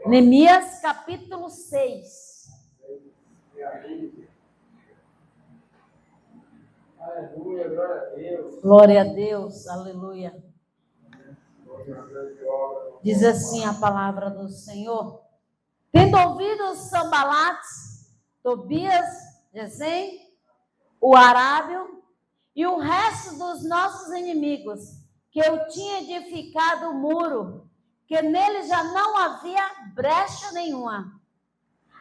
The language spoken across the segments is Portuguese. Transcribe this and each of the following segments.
Neemias capítulo 6. Aleluia, glória a Deus. Glória a Deus, aleluia. Diz assim a palavra do Senhor. Tendo ouvido Sanbalates, Tobias, Gesem, o arábio e o resto dos nossos inimigos, que eu tinha edificado o muro, que nele já não havia brecha nenhuma,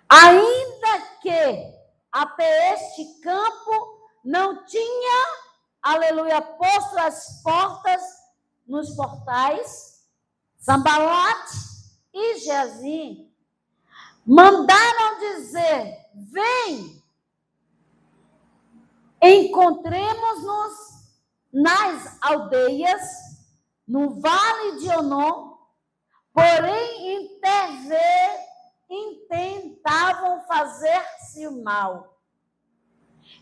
ainda que até este campo não tinha, aleluia, posto as portas nos portais, Sanbalate e Gesem mandaram dizer: vem, encontremos-nos nas aldeias, no vale de Onom, porém intentavam fazer-se o mal.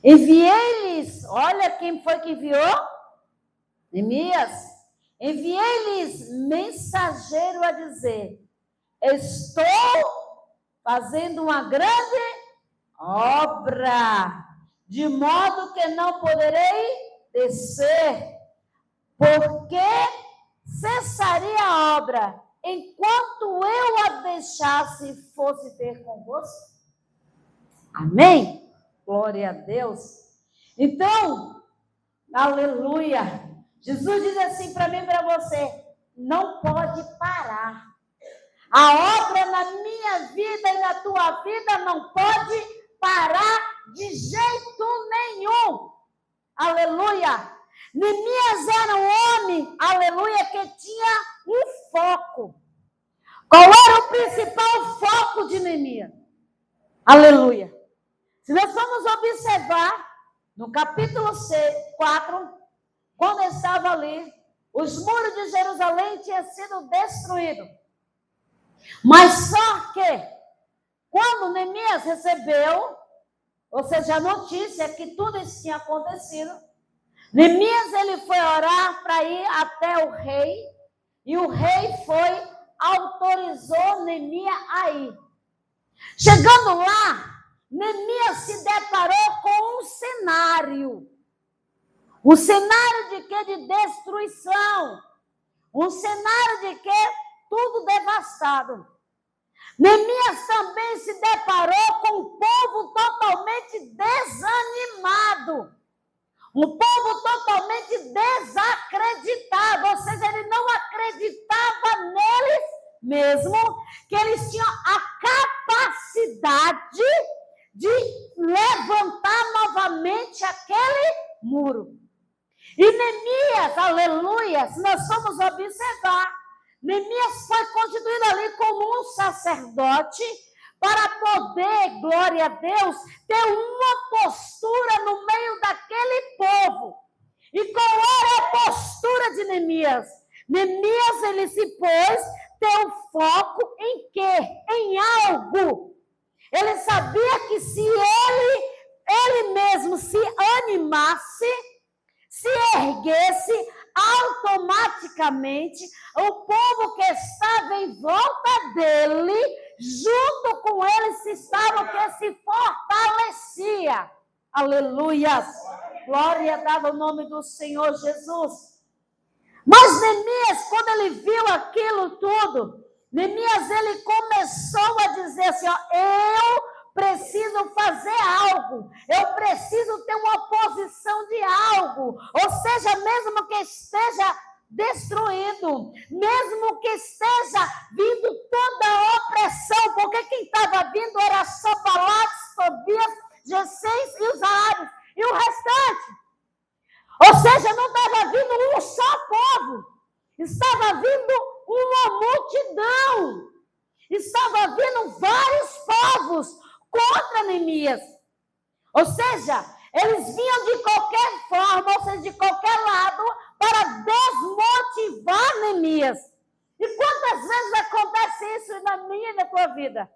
Enviei-lhes, olha quem foi que enviou? Neemias. Enviei-lhes mensageiro a dizer: estou fazendo uma grande obra, de modo que não poderei descer, porque cessaria a obra enquanto eu a deixasse e fosse ter convosco. Amém? Glória a Deus. Então, aleluia. Jesus diz assim para mim e para você: não pode parar. A obra na minha vida e na tua vida não pode parar de jeito nenhum. Aleluia. Neemias era um homem, aleluia, que tinha um foco. Qual era o principal foco de Neemias? Aleluia. Se nós formos observar, no capítulo 4, quando estava ali, os muros de Jerusalém tinham sido destruídos. Mas só que, quando Neemias recebeu, ou seja, a notícia que tudo isso tinha acontecido, Neemias ele foi orar para ir até o rei, e o rei autorizou Neemias a ir. Chegando lá, Neemias se deparou com um cenário de quê? De destruição, um cenário de quê? Tudo devastado. Neemias também se deparou com um povo totalmente desanimado, um povo totalmente desacreditado, ou seja, ele não acreditava neles mesmo, que eles tinham a capacidade de levantar novamente aquele muro. E Neemias, aleluia, se nós formos observar, Neemias foi constituído ali como um sacerdote para poder, glória a Deus, ter uma postura no meio daquele povo. E qual era a postura de Neemias? Neemias, ele se pôs ter um foco em quê? Em algo. Ele sabia que se ele mesmo se animasse, se erguesse, automaticamente o povo que estava em volta dele, junto com ele, se fortalecia. Aleluia! Glória dava o nome do Senhor Jesus. Mas Neemias, quando ele viu aquilo tudo, Neemias ele começou a dizer assim: ó, eu preciso fazer algo, eu preciso ter uma posição de algo, ou seja, mesmo que esteja destruído, mesmo que esteja vindo toda a opressão, porque quem estava vindo era Sanbalates, Tobias, Gesem e os arábios, e o restante. Ou seja, não estava vindo um só povo, estava vindo uma multidão, estava vindo vários povos contra Neemias. Ou seja, eles vinham de qualquer forma, ou seja, de qualquer lado, para desmotivar Neemias. E quantas vezes acontece isso na minha e na tua vida?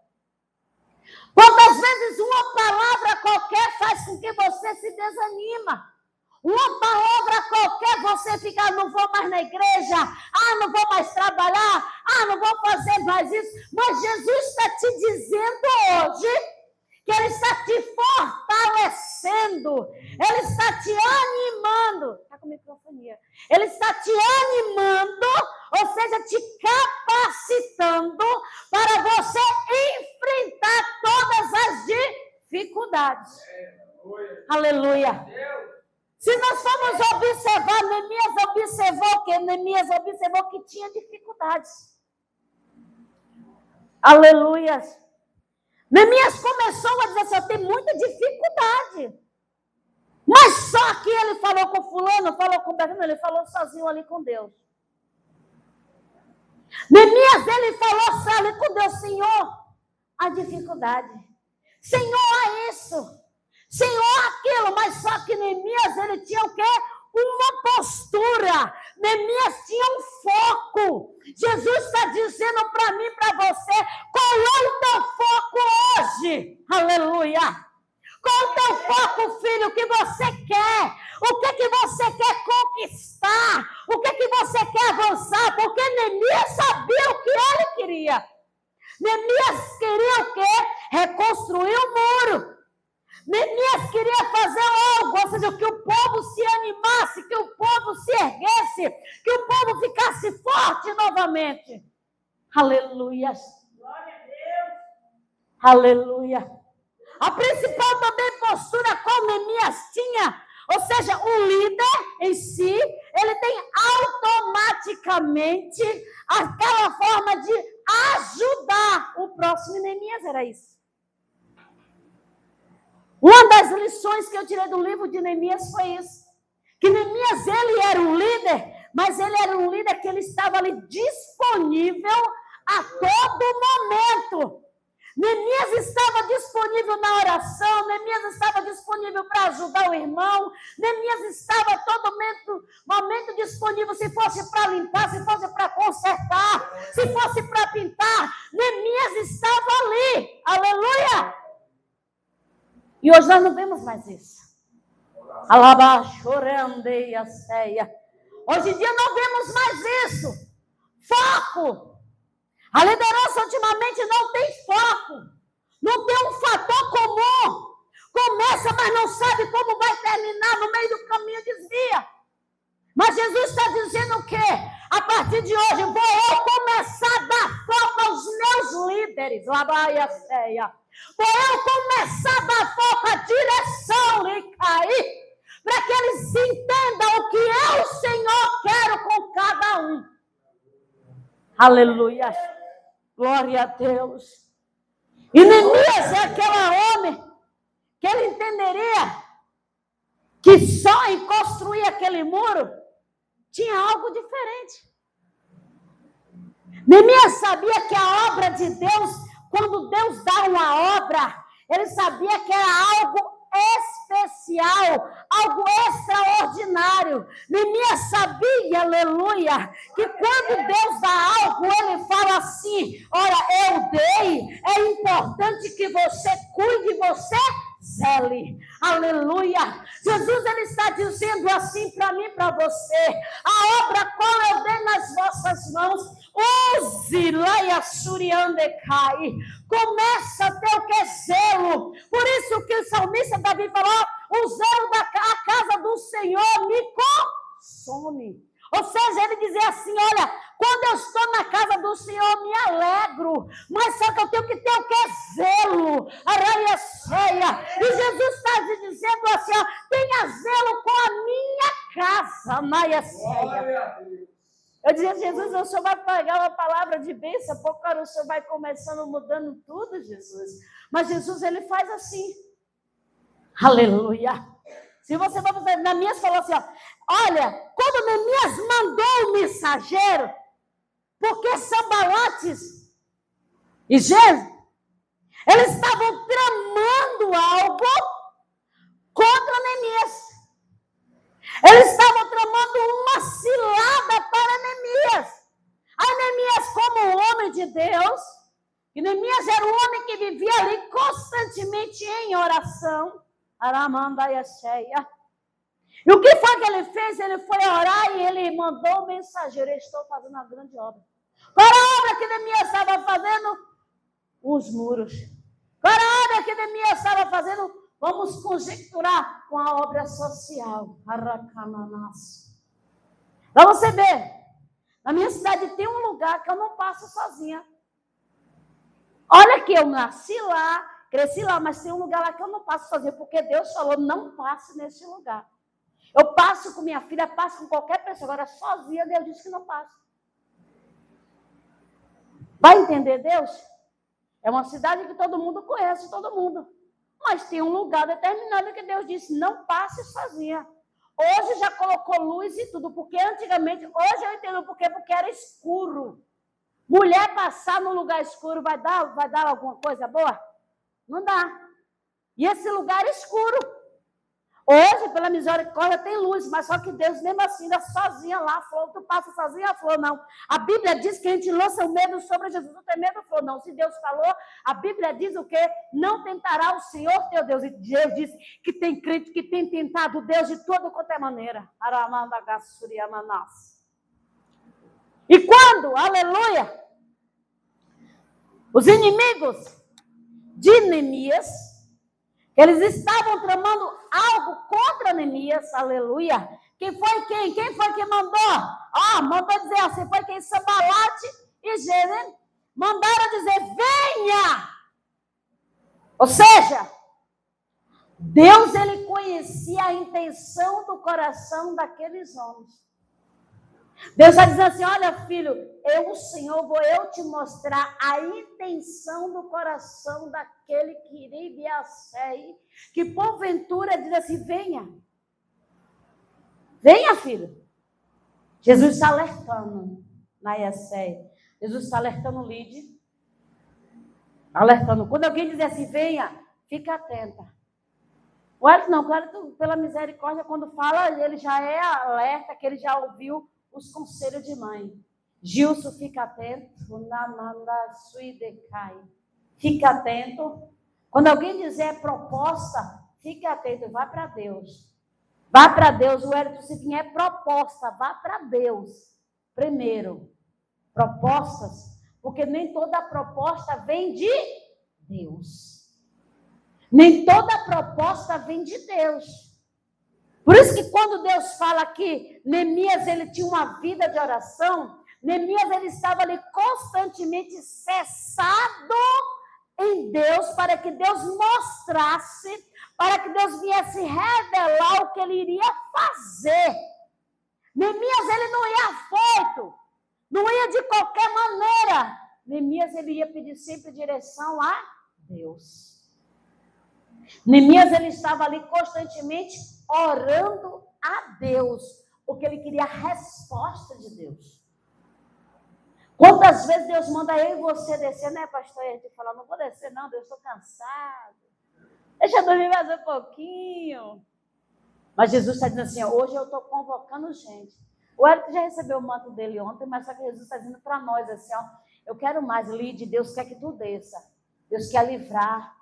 Quantas vezes uma palavra qualquer faz com que você se desanima? Uma palavra qualquer, você fica: não vou mais na igreja, não vou mais trabalhar, não vou fazer mais isso. Mas Jesus está te dizendo hoje que Ele está te fortalecendo, Ele está te animando. Está com microfonia. Ele está te animando, ou seja, te capacitando para você enfrentar todas as dificuldades. Aleluia. Se nós formos observar, Neemias observou o quê? Neemias observou que tinha dificuldades. Aleluia. Neemias começou a dizer assim, tem muita dificuldade. Mas só que ele falou com fulano, falou com Betano, ele falou sozinho ali com Deus. Neemias, ele falou só ali com Deus, Senhor, a dificuldade. Senhor, a isso. Senhor, aquilo. Mas só que Neemias, ele tinha o quê? Uma postura. Neemias tinha um foco. Jesus está dizendo para mim, para você, qual é o teu foco hoje? Aleluia. Qual é o teu foco, filho? O que você quer? O que você quer conquistar? O que você quer avançar? Porque Neemias sabia o que ele queria. Neemias queria o quê? Reconstruir o muro. Neemias queria fazer algo, ou seja, que o povo se animasse, que o povo se erguesse, que o povo ficasse forte novamente. Aleluia. Glória a Deus. Aleluia. A principal também postura qual Neemias tinha, ou seja, o líder em si, ele tem automaticamente aquela forma de ajudar o próximo. E Neemias era isso. Uma das lições que eu tirei do livro de Neemias foi isso. Que Neemias, ele era um líder, mas ele era um líder que ele estava ali disponível a todo momento. Neemias estava disponível na oração, Neemias estava disponível para ajudar o irmão, Neemias estava a todo momento disponível, se fosse para limpar, se fosse para consertar, se fosse para pintar, Neemias estava ali. Aleluia! E hoje nós não vemos mais isso. Alabaxorandeia ceia. Hoje em dia não vemos mais isso. Foco. A liderança ultimamente não tem foco. Não tem um fator comum. Começa, mas não sabe como vai terminar. No meio do caminho desvia. Mas Jesus está dizendo o quê? A partir de hoje vou eu começar a dar foco aos meus líderes. Labaia ceia. Vou eu começar a dar foco à direção e cair, para que eles entendam o que eu, Senhor, quero com cada um. Aleluia. Glória a Deus. E Neemias é aquele homem que ele entenderia que só em construir aquele muro tinha algo diferente. Neemias sabia que a obra de Deus, quando Deus dá uma obra, ele sabia que era algo especial, algo extraordinário. Neemias sabia, aleluia, que quando Deus dá algo, ele fala assim, olha, eu dei, é importante que você cuide, você zele. Aleluia. Jesus, ele está dizendo assim para mim, para você, a obra qual eu dei nas vossas mãos, use laia suriandecai. Começa a ter o que? Zelo. Por isso que o salmista Davi falou, o zelo da casa do Senhor me consome. Ou seja, ele dizia assim, olha, quando eu estou na casa do Senhor, me alegro, mas só que eu tenho que ter o que? Zelo, aranha ceia. E Jesus está dizendo assim, ó, tenha zelo com a minha casa, maia ceia. Eu dizia, Jesus, o Senhor vai pegar uma palavra de bênção, porque o Senhor vai começando mudando tudo, Jesus. Mas Jesus, ele faz assim. Aleluia. Se você vai fazer, Neemias falou assim, ó, olha, quando Neemias mandou o mensageiro, porque Sanbalates e Gesem, eles estavam tramando algo contra Neemias. Eles estavam tramando uma cilada para Neemias. Aí Neemias, como homem de Deus, e Neemias era um homem que vivia ali constantemente em oração, Aramandaia cheia. E o que foi que ele fez? Ele foi orar e ele mandou o mensageiro, eu estou fazendo uma grande obra. Qual era a obra que Neemias estava fazendo? Os muros. Qual era a obra que Neemias estava fazendo? Vamos conjecturar com a obra social. Para você ver, na minha cidade tem um lugar que eu não passo sozinha. Olha que eu nasci lá, cresci lá, mas tem um lugar lá que eu não passo sozinha, porque Deus falou, não passe nesse lugar. Eu passo com minha filha, passo com qualquer pessoa, agora sozinha Deus disse que não passo. Vai entender Deus? É uma cidade que todo mundo conhece, todo mundo. Mas tem um lugar determinado que Deus disse, não passe sozinha. Hoje já colocou luz e tudo, porque antigamente, hoje eu entendo por quê, porque era escuro. Mulher passar no lugar escuro vai dar alguma coisa boa? Não dá. E esse lugar é escuro. Hoje, pela misericórdia, tem luz, mas só que Deus, mesmo assim, ainda sozinha lá, falou, tu passa sozinha? Ela falou, não. A Bíblia diz que a gente lança o medo sobre Jesus. Não tem medo? Falou, não. Se Deus falou, a Bíblia diz o quê? Não tentará o Senhor teu Deus. E Deus diz que tem crente que tem tentado Deus de toda qualquer maneira. E quando, aleluia, os inimigos de Neemias, eles estavam tramando algo contra Neemias, aleluia. Quem foi quem? Quem foi que mandou? Mandou dizer assim, foi quem? Sambalate e Gesem mandaram dizer, venha! Ou seja, Deus, ele conhecia a intenção do coração daqueles homens. Deus está dizendo assim, olha filho, eu, o Senhor, vou eu te mostrar a intenção do coração daquele que iria ser, que porventura diz assim, venha. Venha, filho. Jesus está alertando na IESEI. Jesus está alertando o Lide. Alertando. Quando alguém diz assim, venha, fica atenta. O Hélio não, claro, pela misericórdia, quando fala, ele já é alerta, que ele já ouviu os conselhos de mãe. Gilson, fica atento. Fica atento. Quando alguém dizer proposta, fique atento, vai para Deus. Vá para Deus. O Hélio, se vier proposta, vá para Deus. Primeiro, propostas, porque nem toda proposta vem de Deus. Nem toda proposta vem de Deus. Por isso que quando Deus fala que Neemias, ele tinha uma vida de oração, Neemias, ele estava ali constantemente cessado em Deus, para que Deus mostrasse, para que Deus viesse revelar o que ele iria fazer. Neemias, ele não ia afoito, não ia de qualquer maneira. Neemias, ele ia pedir sempre direção a Deus. Neemias, ele estava ali constantemente orando a Deus, porque ele queria a resposta de Deus. Quantas vezes Deus manda eu e você descer, né, pastor? E a gente fala, não vou descer não, Deus, estou cansado. Deixa eu dormir mais um pouquinho. Mas Jesus está dizendo assim, hoje eu estou convocando gente. O Eric já recebeu o manto dele ontem, mas só que Jesus está dizendo para nós assim, eu quero mais, Lide, Deus quer que tu desça. Deus quer livrar.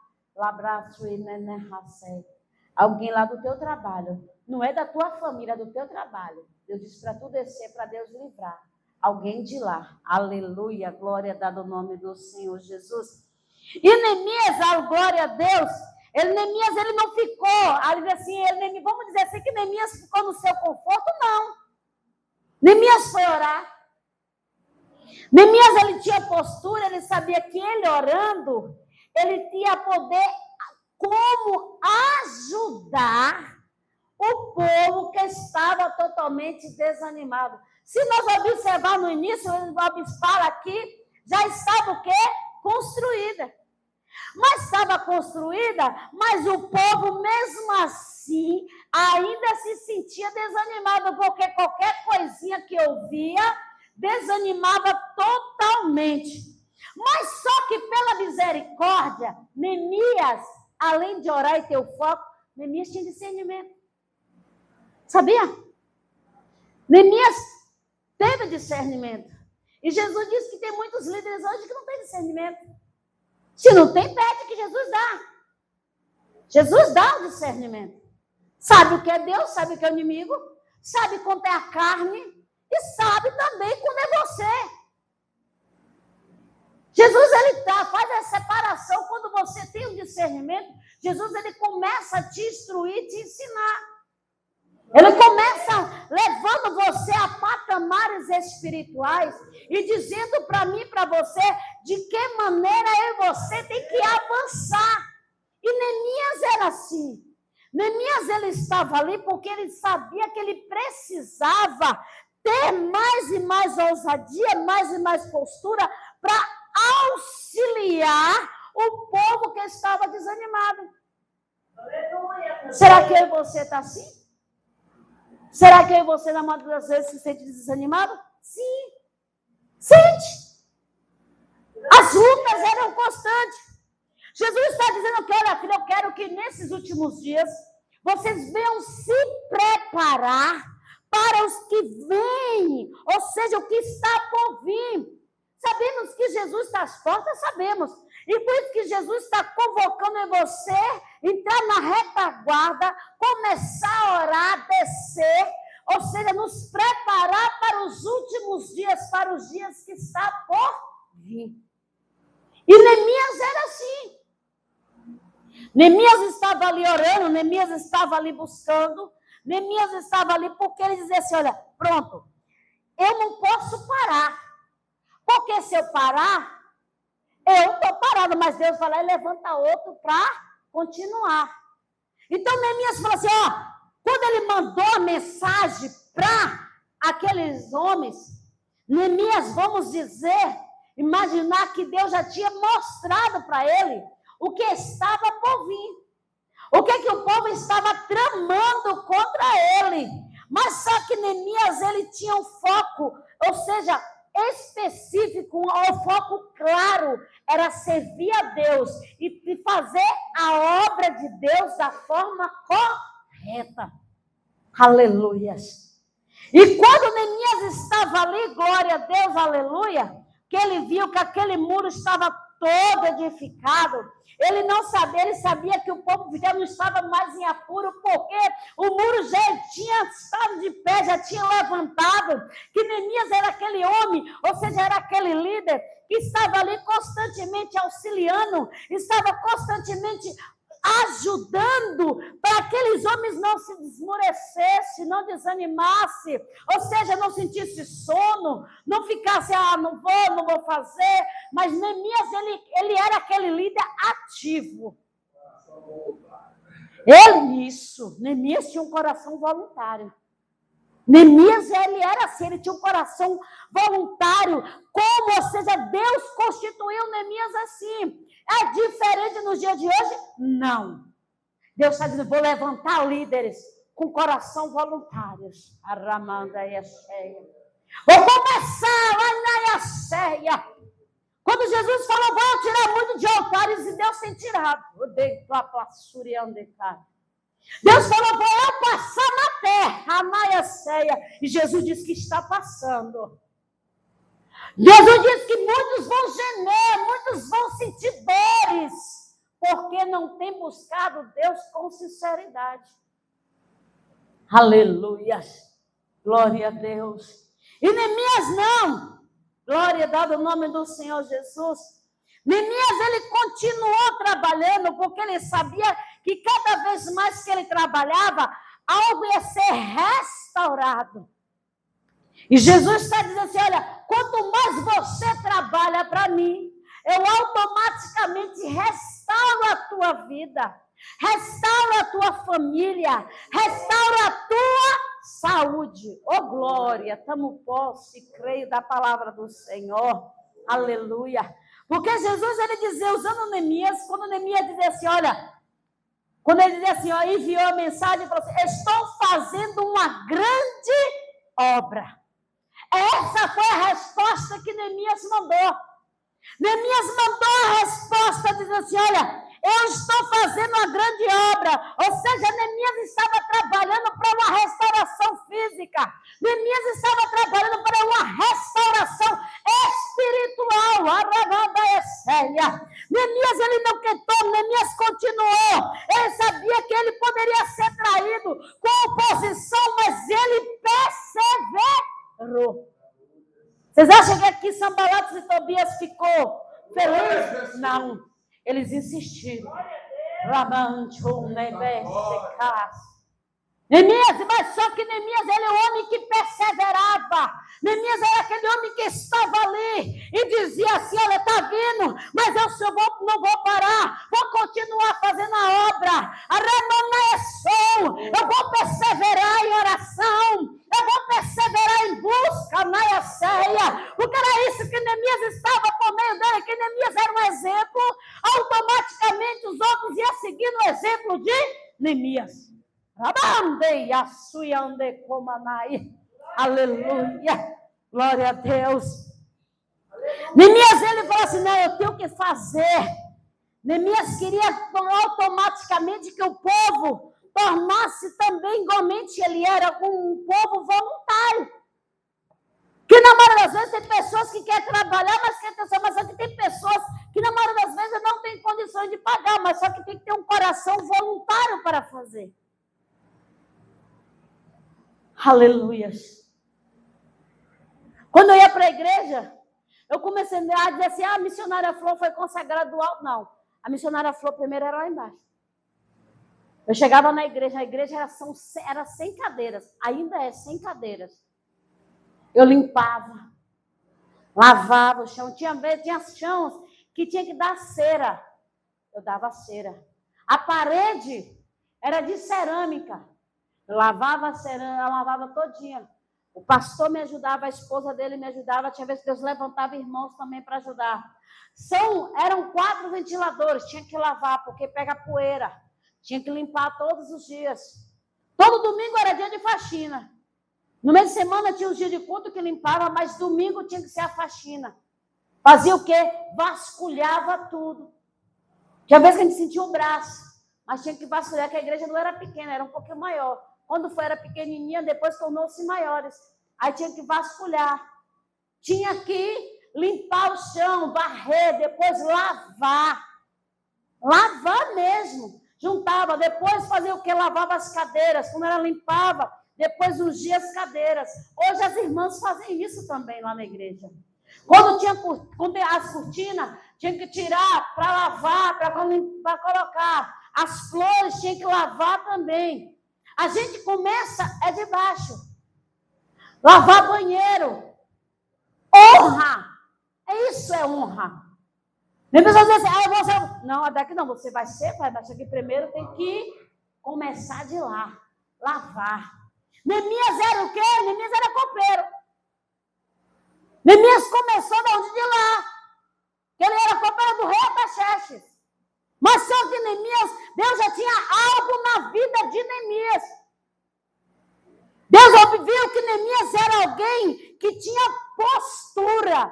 Alguém lá do teu trabalho, não é da tua família, é do teu trabalho. Deus disse para tu descer, para Deus livrar alguém de lá. Aleluia, glória dada ao nome do Senhor Jesus. E Neemias, glória a Deus, Neemias, ele não ficou, assim, vamos dizer assim que Neemias ficou no seu conforto, não. Neemias foi orar. Neemias, ele tinha postura, ele sabia que ele orando, ele tinha poder como ajudar o povo que estava totalmente desanimado. Se nós observar no início, o bispal aqui já estava o quê? Construída. Mas estava construída, mas o povo mesmo assim ainda se sentia desanimado, porque qualquer coisinha que ouvia desanimava totalmente. Mas só que pela misericórdia, Neemias, além de orar e ter o foco, Neemias tinha discernimento. Sabia? Neemias teve discernimento. E Jesus disse que tem muitos líderes hoje que não têm discernimento. Se não tem, pede que Jesus dá. Jesus dá o discernimento. Sabe o que é Deus, sabe o que é o inimigo, sabe quando é a carne e sabe também quando é você. Jesus, ele faz a separação. Quando você tem um discernimento, Jesus, ele começa a te instruir, te ensinar. Ele começa levando você a patamares espirituais e dizendo para mim e para você de que maneira eu e você tem que avançar. E Neemias era assim. Neemias, ele estava ali porque ele sabia que ele precisava ter mais e mais ousadia, mais e mais postura para auxiliar o povo que estava desanimado. Aleluia. Será que eu e você está assim? Será que eu e você, na maioria das vezes, se sente desanimado? Sim. Sente. As lutas eram constantes. Jesus está dizendo que, olha, filho, eu quero que nesses últimos dias vocês venham se preparar para os que vêm, ou seja, o que está por vir. Sabemos que Jesus está às portas, sabemos. E por isso que Jesus está convocando em você entrar na retaguarda, começar a orar, descer, ou seja, nos preparar para os últimos dias, para os dias que está por vir. E Neemias era assim. Neemias estava ali orando, Neemias estava ali buscando, Neemias estava ali porque ele dizia assim, olha, pronto, eu não posso parar, porque se eu parar, eu estou parado, mas Deus vai lá e levanta outro para continuar. Então Neemias falou assim, ó, quando ele mandou a mensagem para aqueles homens, Neemias, vamos dizer, imaginar que Deus já tinha mostrado para ele o que estava por vir. O que o povo estava tramando contra ele. Mas só que Neemias, ele tinha um foco, ou seja, específico, um foco claro, era servir a Deus e fazer a obra de Deus da forma correta. Aleluias. E quando Neemias estava ali, glória a Deus, aleluia, que ele viu que aquele muro estava todo edificado, ele não sabia, ele sabia que o povo já não estava mais em apuro, porque o muro já tinha estado de pé, já tinha levantado, que Neemias era aquele homem, ou seja, era aquele líder que estava ali constantemente auxiliando, estava constantemente ajudando para aqueles homens não se desmorecessem, não desanimassem, ou seja, não sentisse sono, não ficasse, não vou fazer, mas Neemias, ele era aquele líder ativo. Neemias tinha um coração voluntário. Neemias, ele era assim, ele tinha um coração voluntário, ou seja, Deus constituiu Neemias assim. É diferente nos dias de hoje? Não. Deus está dizendo, vou levantar líderes com coração voluntários. Aramanda e a cheia. Vou começar lá na cheia. Quando Jesus falou, vou tirar muito de altares, e Deus tem tirado. Deus falou, vou eu passar na terra, a Maia Ceia. E Jesus disse que está passando. Jesus disse que muitos vão gemer, muitos vão sentir dores, porque não tem buscado Deus com sinceridade. Aleluia. Glória a Deus. E Neemias não. Glória dada ao nome do Senhor Jesus. Neemias, ele continuou trabalhando, porque ele sabia que cada vez mais que ele trabalhava, algo ia ser restaurado. E Jesus está dizendo assim, olha, quanto mais você trabalha para mim, eu automaticamente restauro a tua vida, restauro a tua família, restauro a tua saúde. Oh, glória, tamo posse, creio da palavra do Senhor. Aleluia. Porque Jesus, ele dizia, usando Neemias, quando Neemias dizia assim, olha, quando ele dizia assim, ó, enviou a mensagem e falou assim, estou fazendo uma grande obra. Essa foi a resposta que Neemias mandou. Neemias mandou a resposta, dizendo assim, olha, eu estou fazendo uma grande obra. Ou seja, Neemias estava trabalhando para uma restauração física. Neemias estava trabalhando para uma restauração espiritual. Neemias, ele não quietou, Neemias continuou. Ele sabia que ele poderia ser traído com oposição, mas ele perseverou. Vocês acham que aqui Sanballat e Tobias ficou Feliz? Não. Eles insistiram. Neemias, mas só que Neemias era o homem que perseverava. Neemias era aquele homem que estava ali e dizia assim, olha, está vindo, mas eu não vou parar, vou continuar fazendo a obra. Eu vou perseverar em oração, eu vou perseverar em busca na Iaceia, porque era isso que Neemias estava por meio dele, que Neemias era um exemplo, automaticamente os outros iam seguindo o exemplo de Neemias. Aleluia, glória a Deus. Neemias, ele falou assim, não, eu tenho que fazer. Neemias queria automaticamente que o povo tornasse também igualmente ele era um povo voluntário. Que na maioria das vezes tem pessoas que querem trabalhar, mas querem ter, mas só que tem pessoas que na maioria das vezes não tem condições de pagar, mas só que tem que ter um coração voluntário para fazer. Aleluia. Quando eu ia para a igreja, eu comecei a dizer assim, a missionária Flor foi consagrada do alto. Não, a missionária Flor primeiro era lá embaixo. Eu chegava na igreja, a igreja era 100 cadeiras, ainda é 100 cadeiras. Eu limpava, lavava o chão, tinha chãos que tinha que dar cera. Eu dava cera. A parede era de cerâmica. Eu lavava a cerâmica, eu lavava todinha. O pastor me ajudava, a esposa dele me ajudava. Tinha vezes que Deus levantava irmãos também para ajudar. Eram 4 ventiladores, tinha que lavar, porque pega poeira. Tinha que limpar todos os dias. Todo domingo era dia de faxina. No meio de semana tinha os dias de culto que limpava, mas domingo tinha que ser a faxina. Fazia o quê? Vasculhava tudo. Tinha vezes que a gente sentia o braço, mas tinha que vasculhar, que a igreja não era pequena, era um pouquinho maior. Quando era pequenininha, depois tornou-se maiores. Aí tinha que vasculhar. Tinha que limpar o chão, varrer, depois lavar. Lavar mesmo. Juntava, depois fazia o quê? Lavava as cadeiras. Quando ela limpava, depois ungia as cadeiras. Hoje as irmãs fazem isso também lá na igreja. Quando as cortinas, tinha que tirar para lavar, para colocar. As flores tinha que lavar também. A gente começa de baixo. Lavar banheiro. Honra. Isso é honra. Nem pessoas dizem assim, não, daqui não, você vai ser, mas aqui primeiro tem que começar de lá. Lavar. Neemias era o quê? Neemias era copeiro. Neemias começou de onde? De lá. Ele era copeiro do rei Artaxerxes. Mas só que Neemias, Deus já tinha algo na vida de Neemias. Deus viu que Neemias era alguém que tinha postura.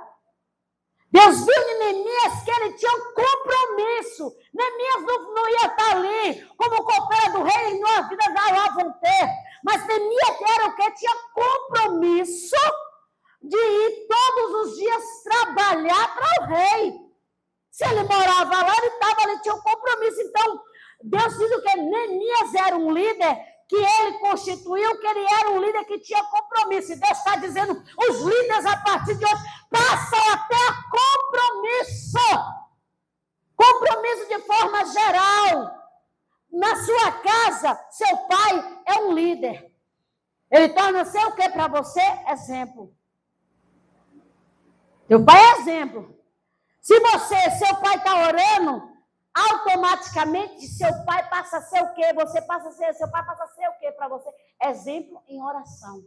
Deus viu em Neemias que ele tinha um compromisso. Neemias não ia estar ali como copeiro do rei, não, a vida lá vão ter. Mas Neemias era o que? Tinha compromisso de ir todos os dias trabalhar para o rei. Se ele morava lá, ele tinha um compromisso. Então, Deus diz o que? Neemias era um líder que ele constituiu, que ele era um líder que tinha compromisso. E Deus está dizendo, os líderes a partir de hoje passam a ter compromisso. Compromisso de forma geral. Na sua casa, seu pai é um líder. Ele torna-se o que para você? Exemplo. Seu pai é exemplo. Se seu pai está orando, automaticamente seu pai passa a ser o quê? Seu pai passa a ser o quê para você? Exemplo em oração.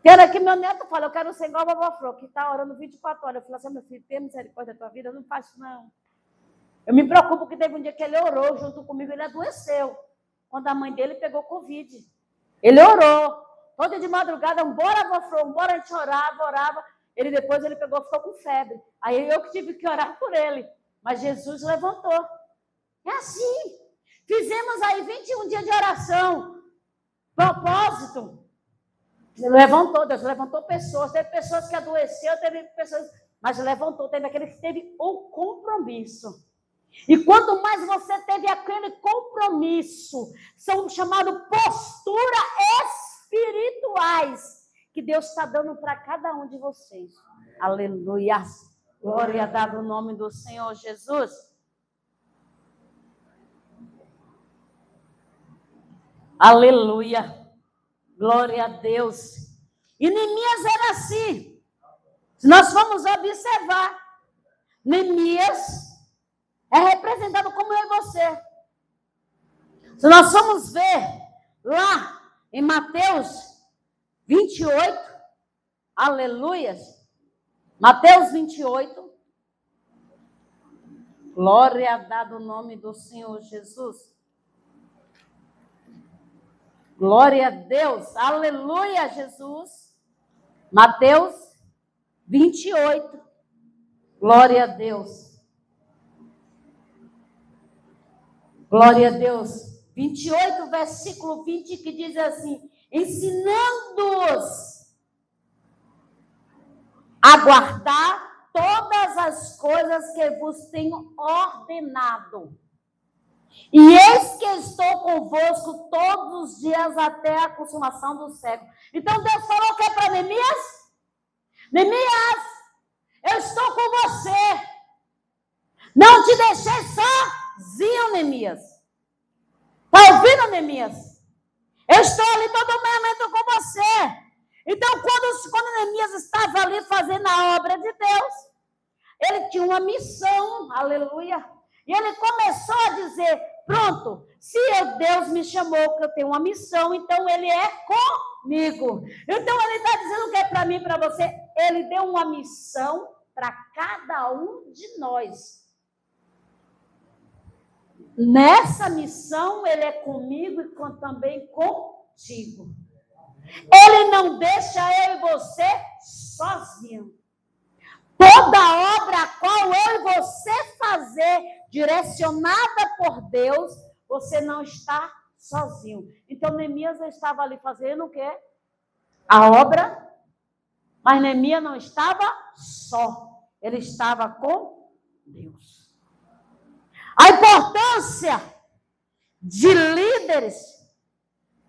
Quero que meu neto fale, eu quero ser igual a vovó Flor, que está orando 24 horas. Eu falo assim, meu filho, tem misericórdia da tua vida? Eu não faço, não. Eu me preocupo que teve um dia que ele orou junto comigo, ele adoeceu. Quando a mãe dele pegou Covid. Ele orou. Todo de madrugada, embora vovó Flor, embora a gente orava. Depois ele ficou com febre. Aí eu que tive que orar por ele. Mas Jesus levantou. É assim. Fizemos aí 21 dias de oração. Propósito. Deus levantou pessoas. Teve pessoas que adoeceu, teve pessoas... Mas levantou, teve aquele que teve o compromisso. E quanto mais você teve aquele compromisso, são chamados posturas espirituais, que Deus está dando para cada um de vocês. Aleluia. Glória a Deus no nome do Senhor Jesus. Aleluia. Glória a Deus. E Neemias era assim. Se nós formos observar, Neemias é representado como eu e você. Se nós formos ver lá em Mateus 28, aleluias, Mateus 28, glória a Deus no nome do Senhor Jesus. Glória a Deus, aleluia, Jesus. Mateus 28, glória a Deus. Glória a Deus. 28, versículo 20, que diz assim: ensinando-os a guardar todas as coisas que vos tenho ordenado. E eis que estou convosco todos os dias até a consumação do século. Então Deus falou o que para Neemias? Neemias, eu estou com você. Não te deixei sozinho, Neemias. Está ouvindo, Neemias? Eu estou ali todo momento com você. Então, quando Neemias estava ali fazendo a obra de Deus, ele tinha uma missão, aleluia. E ele começou a dizer, pronto, se Deus me chamou, que eu tenho uma missão, então ele é comigo. Então, ele está dizendo que é para mim e para você. Ele deu uma missão para cada um de nós. Nessa missão, ele é comigo e também contigo. Ele não deixa eu e você sozinho. Toda obra a qual eu e você fazer, direcionada por Deus, você não está sozinho. Então, Neemias estava ali fazendo o quê? A obra, mas Neemias não estava só. Ele estava com Deus. A importância de líderes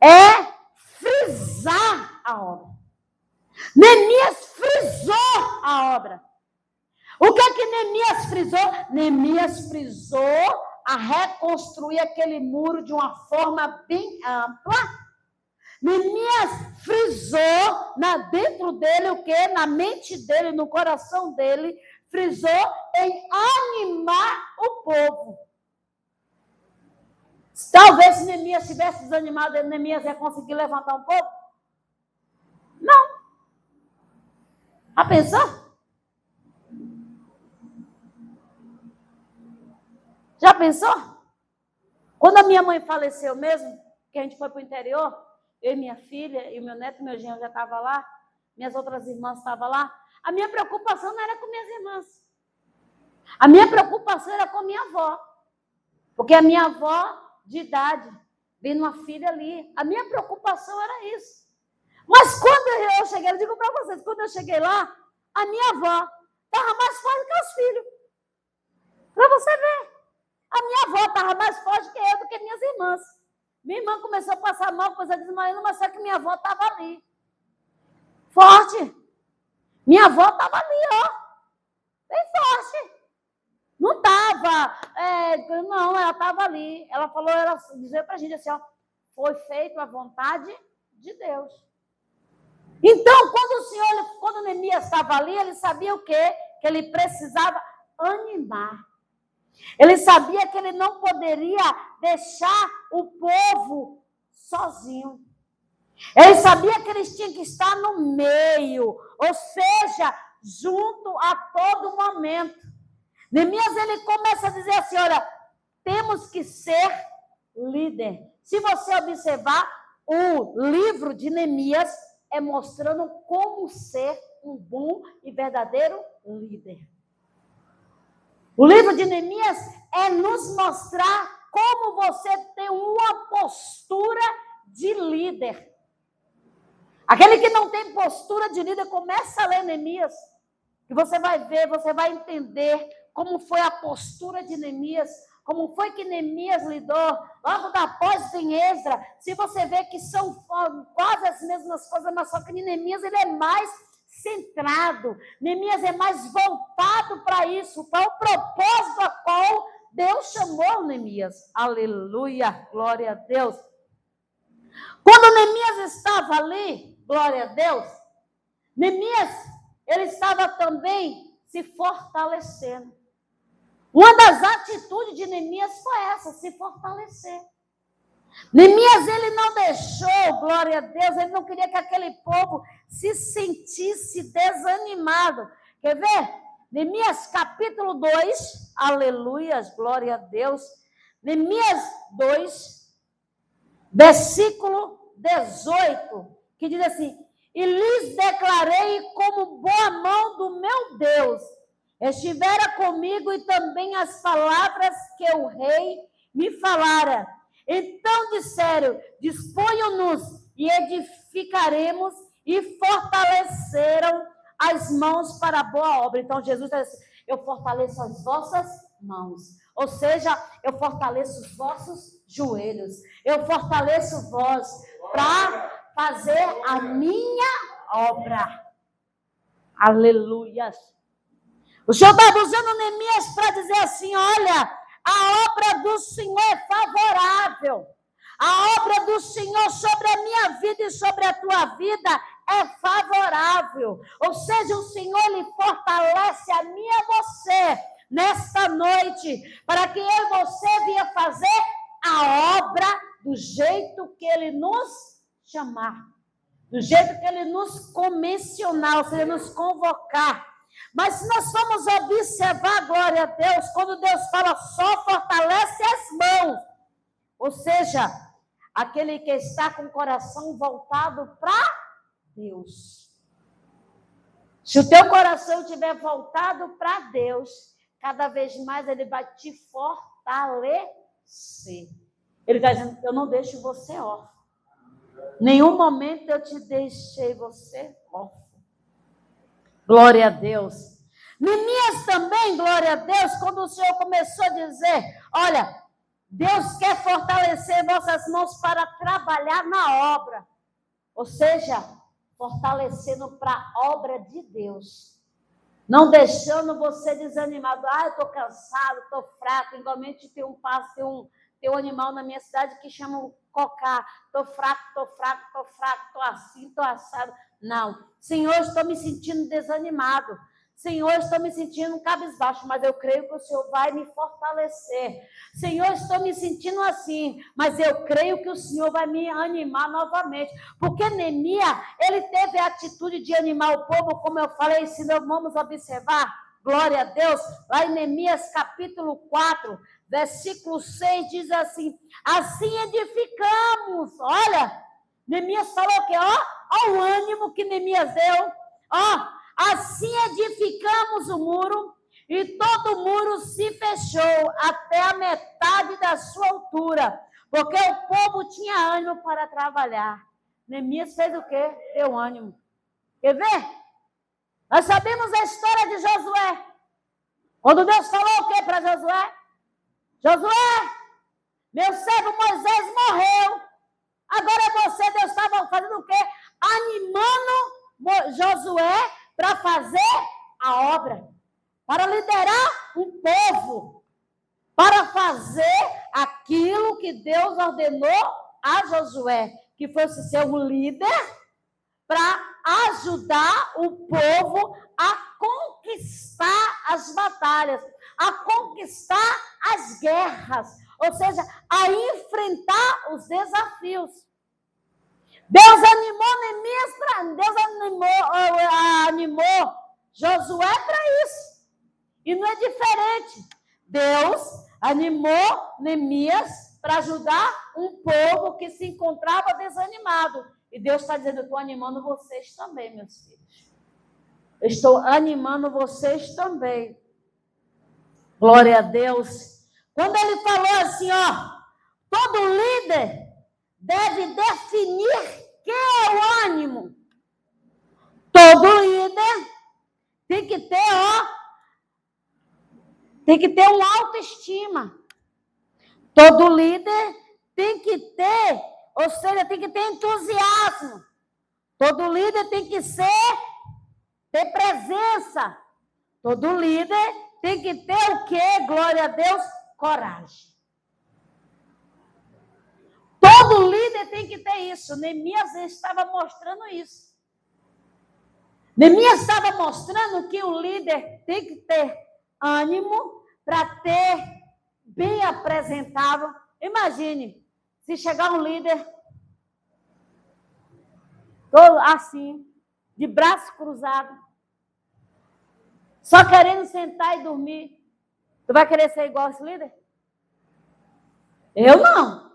é frisar a obra. Neemias frisou a obra. O que é que Neemias frisou? Neemias frisou a reconstruir aquele muro de uma forma bem ampla. Neemias frisou dentro dele o quê? Na mente dele, no coração dele, frisou em animar o povo. Talvez se Neemias tivesse desanimado, Neemias ia conseguir levantar um povo? Não. Já pensou? Já pensou? Quando a minha mãe faleceu mesmo, que a gente foi para o interior, eu e minha filha, e o meu neto e meu genro já estavam lá, minhas outras irmãs estavam lá, a minha preocupação não era com minhas irmãs. A minha preocupação era com minha avó. Porque a minha avó, de idade, vendo uma filha ali, a minha preocupação era isso. Mas quando eu cheguei, eu digo para vocês, quando eu cheguei lá, a minha avó estava mais forte que os filhos. Para você ver. A minha avó estava mais forte que eu do que minhas irmãs. Minha irmã começou a passar mal, coisa desmaiando, mas só que minha avó estava ali. Forte. Minha avó estava ali, ó. Bem forte. Não estava. Não, ela estava ali. Ela falou, ela dizia para a gente assim, ó. Foi feito a vontade de Deus. Então, quando Neemias estava ali, ele sabia o quê? Que ele precisava animar. Ele sabia que ele não poderia deixar o povo sozinho. Ele sabia que eles tinham que estar no meio, ou seja, junto a todo momento. Neemias, ele começa a dizer assim, olha, temos que ser líder. Se você observar, o livro de Neemias é mostrando como ser um bom e verdadeiro líder. O livro de Neemias é nos mostrar como você tem uma postura de líder. Aquele que não tem postura de líder, começa a ler Neemias, e você vai ver, você vai entender como foi a postura de Neemias, como foi que Neemias lidou. Logo após tem Esdras, se você vê que são quase as mesmas coisas, mas só que Neemias ele é mais centrado, Neemias é mais voltado para isso, para o propósito a qual Deus chamou Neemias. Aleluia, glória a Deus. Quando Neemias estava ali, glória a Deus, Neemias, ele estava também se fortalecendo. Uma das atitudes de Neemias foi essa, se fortalecer. Neemias, ele não deixou, glória a Deus, ele não queria que aquele povo se sentisse desanimado. Quer ver? Neemias capítulo 2, aleluias, glória a Deus. Neemias 2, versículo 18, que diz assim: e lhes declarei como boa mão do meu Deus estivera comigo e também as palavras que o rei me falara. Então disseram: disponham-nos e edificaremos, e fortaleceram as mãos para a boa obra. Então Jesus disse: eu fortaleço as vossas mãos. Ou seja, eu fortaleço os vossos joelhos. Eu fortaleço vós para fazer a minha obra. Aleluia. O Senhor estava usando Neemias para dizer assim: olha, a obra do Senhor é favorável. A obra do Senhor sobre a minha vida e sobre a tua vida é favorável. Ou seja, o Senhor, Ele fortalece a mim e a você nesta noite, para que eu e você venha fazer a obra do jeito que Ele nos chamar, do jeito que Ele nos comissionar, ou seja, nos convocar. Mas se nós formos observar, glória a Deus, quando Deus fala só fortalece as mãos, ou seja, aquele que está com o coração voltado para Deus. Se o teu coração estiver voltado para Deus, cada vez mais Ele vai te fortalecer. Ele está dizendo: eu não deixo você órfão. Nenhum momento eu te deixei você órfão. Glória a Deus. Neemias também, glória a Deus, quando o Senhor começou a dizer: olha, Deus quer fortalecer vossas mãos para trabalhar na obra. Ou seja, fortalecendo para a obra de Deus. Não deixando você desanimado. Ah, eu estou cansado, estou fraco. Igualmente tem um animal na minha cidade que chama o cocá. Estou fraco, estou assim, estou assado. Não. Senhor, estou me sentindo desanimado. Senhor, estou me sentindo cabisbaixo, mas eu creio que o Senhor vai me fortalecer. Senhor, estou me sentindo assim, mas eu creio que o Senhor vai me animar novamente. Porque Neemias, ele teve a atitude de animar o povo, como eu falei, se nós vamos observar, glória a Deus, lá em Neemias capítulo 4, versículo 6, diz assim: assim edificamos. Olha, Neemias falou que, ó o ânimo que Neemias deu, assim edificamos o muro, e todo o muro se fechou até a metade da sua altura, porque o povo tinha ânimo para trabalhar. Neemias fez o quê? Deu ânimo. Quer ver? Nós sabemos a história de Josué. Quando Deus falou o quê para Josué? Josué, meu servo Moisés morreu. Agora é você. Deus estava fazendo o quê? Animando Josué para fazer a obra, para liderar um povo, para fazer aquilo que Deus ordenou a Josué, que fosse ser um líder para ajudar o povo a conquistar as batalhas, a conquistar as guerras, ou seja, a enfrentar os desafios. Deus animou Neemias, Deus animou Josué para isso. E não é diferente. Deus animou Neemias para ajudar um povo que se encontrava desanimado. E Deus está dizendo: eu estou animando vocês também, meus filhos. Eu estou animando vocês também. Glória a Deus. Quando ele falou assim, todo líder deve definir que é o ânimo. Todo líder tem que ter uma autoestima. Todo líder tem que ter, ou seja, tem que ter entusiasmo. Todo líder tem que ser ter presença. Todo líder tem que ter o quê? Glória a Deus, coragem. Todo líder tem que ter isso. Neemias estava mostrando isso. Neemias estava mostrando que o líder tem que ter ânimo para ter bem apresentável. Imagine, se chegar um líder todo assim, de braço cruzado, só querendo sentar e dormir, tu vai querer ser igual a esse líder? Eu não.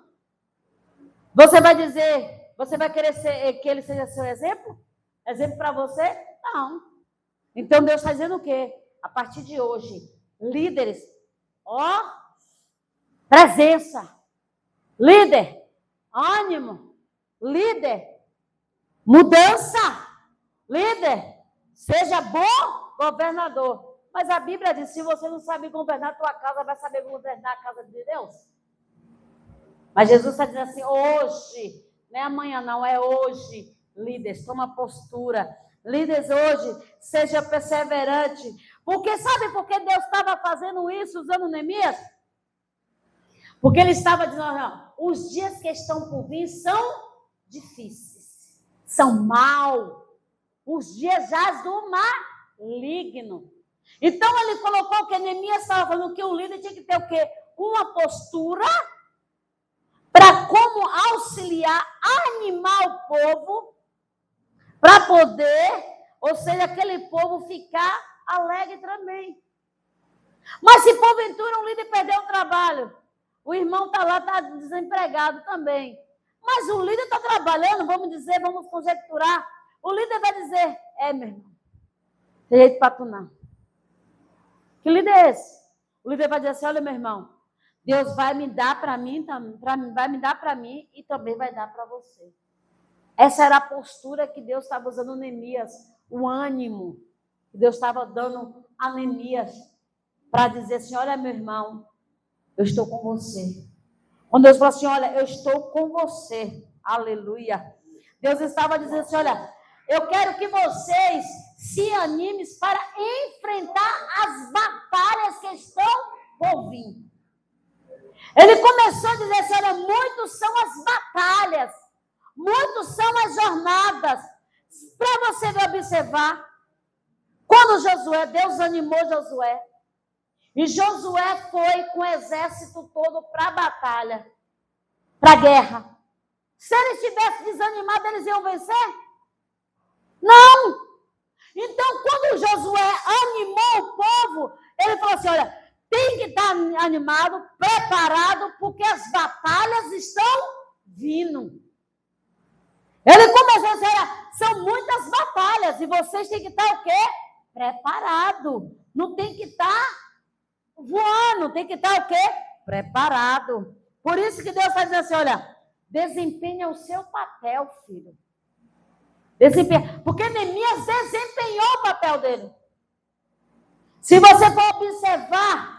Você vai dizer, você vai querer que ele seja seu exemplo? Exemplo para você? Não. Então Deus está dizendo o quê? A partir de hoje, líderes, presença. Líder, ânimo. Líder, mudança. Líder, seja bom governador. Mas a Bíblia diz, se você não sabe governar a tua casa, vai saber governar a casa de Deus? Mas Jesus está dizendo assim, hoje, não é amanhã não, é hoje. Líderes, toma postura. Líderes, hoje, seja perseverante. Porque sabe por que Deus estava fazendo isso, usando Neemias? Porque ele estava dizendo, não, os dias que estão por vir são difíceis, são maus. Os dias jaz do maligno. Então ele colocou que Neemias estava falando que o líder tinha que ter o quê? Uma postura para como auxiliar, animar o povo, para poder, ou seja, aquele povo ficar alegre também. Mas se porventura um líder perdeu o trabalho, o irmão está lá, está desempregado também. Mas o líder está trabalhando, vamos dizer, vamos conjecturar. O líder vai dizer, meu irmão, tem jeito para tu não. Que líder é esse? O líder vai dizer assim, olha meu irmão, Deus vai me dar para mim, vai me dar para mim e também vai dar para você. Essa era a postura que Deus estava usando Neemias, o ânimo que Deus estava dando a Neemias para dizer assim, olha meu irmão, eu estou com você. Quando Deus falou assim, olha, eu estou com você, aleluia. Deus estava dizendo assim, olha, eu quero que vocês se animem para enfrentar as batalhas que estão por vir. Ele começou a dizer assim, olha, muitos são as batalhas, muitos são as jornadas. Para você observar, quando Deus animou Josué, e Josué foi com o exército todo para a batalha, para a guerra. Se eles tivessem desanimado, eles iam vencer? Não! Então, quando Josué animou o povo, ele falou assim, olha, tem que estar animado, preparado, porque as batalhas estão vindo. Ele começou a dizer, olha, são muitas batalhas, e vocês têm que estar o quê? Preparado. Não tem que estar voando, tem que estar o quê? Preparado. Por isso que Deus está dizendo assim, olha, desempenha o seu papel, filho. Desempenha. Porque Neemias desempenhou o papel dele. Se você for observar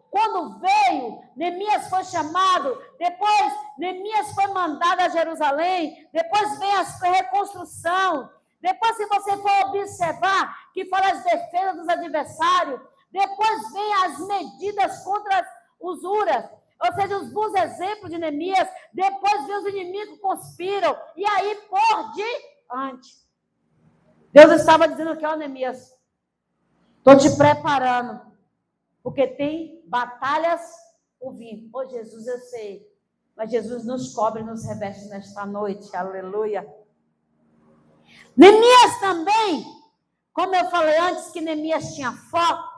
quando veio, Neemias foi chamado, depois Neemias foi mandado a Jerusalém, depois vem a reconstrução, depois se você for observar, que foram as defesas dos adversários, depois vem as medidas contra as usuras, ou seja, os bons exemplos de Neemias, depois vem os inimigos conspiram, e aí por diante. Deus estava dizendo aqui, ó Neemias, estou te preparando, porque tem batalhas por vir. Ô Jesus, eu sei, mas Jesus nos cobre e nos reveste nesta noite, aleluia. Neemias também, como eu falei antes, que Neemias tinha foco,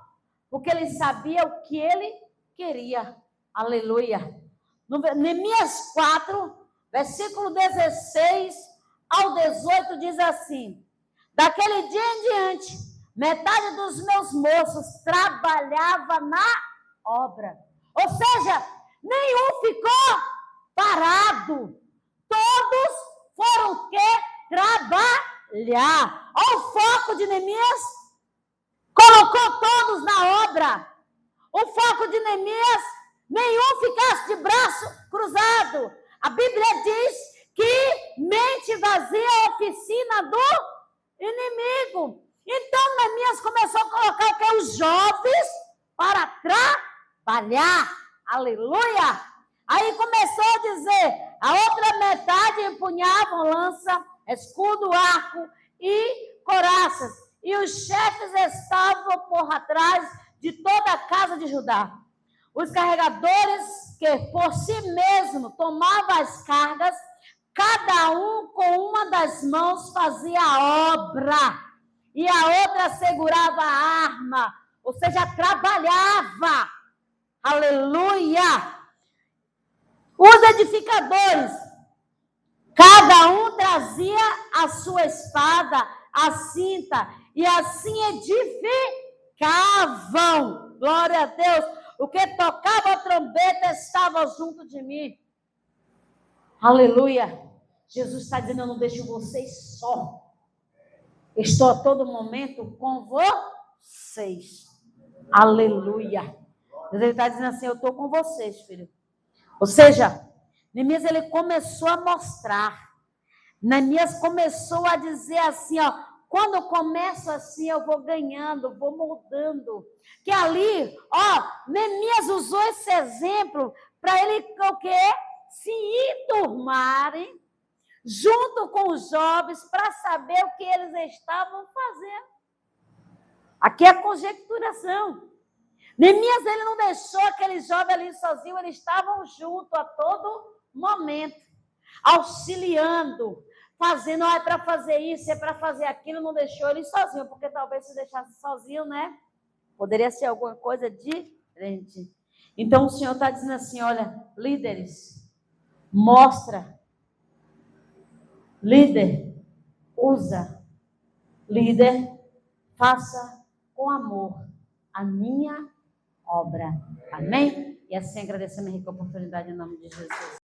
porque ele sabia o que ele queria, aleluia. No Neemias 4, versículo 16 ao 18, diz assim, daquele dia em diante, metade dos meus moços trabalhava na obra. Ou seja, nenhum ficou parado. Todos foram o quê? Trabalhar. Olha o foco de Neemias. Colocou todos na obra. O foco de Neemias, nenhum ficasse de braço cruzado. A Bíblia diz que mente vazia é a oficina do inimigo. Então, Neemias começou a colocar aqui os jovens para trabalhar. Aleluia! Aí começou a dizer, a outra metade empunhavam lança, escudo, arco e coraças. E os chefes estavam por atrás de toda a casa de Judá. Os carregadores que por si mesmo tomavam as cargas, cada um com uma das mãos fazia a obra e a outra segurava a arma, ou seja, trabalhava. Aleluia! Os edificadores, cada um trazia a sua espada, a cinta, e assim edificavam. Glória a Deus. O que tocava a trombeta estava junto de mim. Aleluia. Jesus está dizendo, eu não deixo vocês só. Estou a todo momento com vocês. Aleluia. Ele está dizendo assim, eu estou com vocês, filho. Ou seja, Neemias, ele começou a mostrar. Neemias começou a dizer assim, ó, quando eu começo assim, eu vou ganhando, vou moldando. Que ali, ó, Neemias usou esse exemplo para ele, o quê? Se enturmarem junto com os jovens para saber o que eles estavam fazendo. Aqui é a conjecturação. Neemias, ele não deixou aqueles jovens ali sozinhos, eles estavam juntos a todo momento, auxiliando, fazendo, é para fazer isso, é para fazer aquilo, não deixou eles sozinhos, porque talvez se deixasse sozinho, né? Poderia ser alguma coisa diferente. Então o Senhor está dizendo assim, olha, líderes, mostra, líder, usa, líder, faça com amor a minha obra. Amém? E assim agradecemos a rica oportunidade em nome de Jesus.